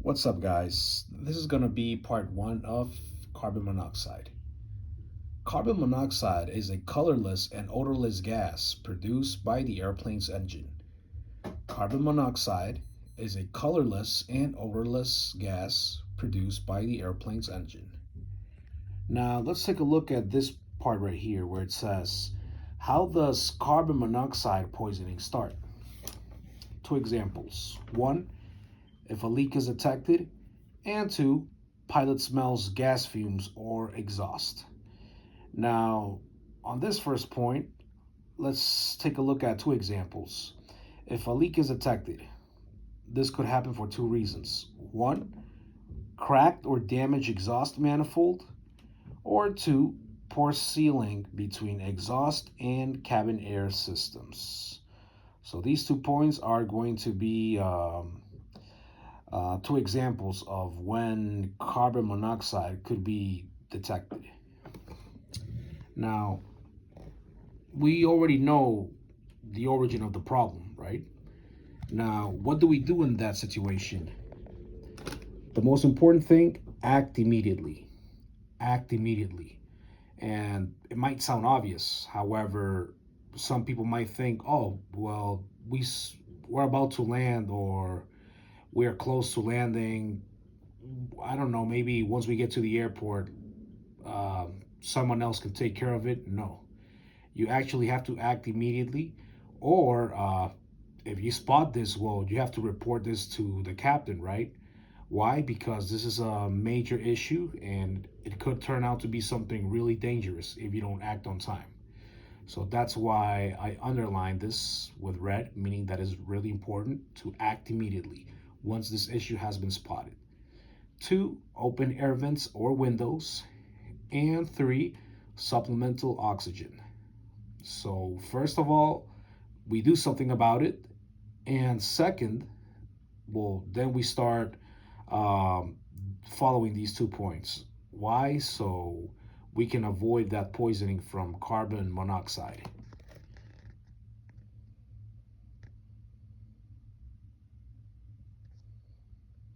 What's up, guys? This is going to be part one of carbon monoxide. Carbon monoxide is a colorless and odorless gas produced by the airplane's engine. Carbon monoxide is a colorless and odorless gas produced by the airplane's engine. Now, let's take a look at this part right here where it says, how does carbon monoxide poisoning start? Two examples. One, if a leak is detected, and two, pilot smells gas fumes or exhaust. Now, on this first point, let's take a look at two examples. If a leak is detected, this could happen for two reasons. One, cracked or damaged exhaust manifold, or two, poor sealing between exhaust and cabin air systems. So these 2 points are going to be two examples of when carbon monoxide could be detected. Now, we already know the origin of the problem, right? Now, what do we do in that situation? The most important thing, act immediately. Act immediately. And it might sound obvious. However, some people might think, oh, well, we're about to land or we're close to landing. I don't know, maybe once we get to the airport, someone else can take care of it. No, you actually have to act immediately, or if you spot this, well, you have to report this to the captain, right? Why? Because this is a major issue and it could turn out to be something really dangerous if you don't act on time. So that's why I underline this with red, meaning that it's really important to act immediately once this issue has been spotted. Two, open air vents or windows. And three, supplemental oxygen. So, first of all, we do something about it. And second, well, then we start um, following these 2 points. Why? So we can avoid that poisoning from carbon monoxide.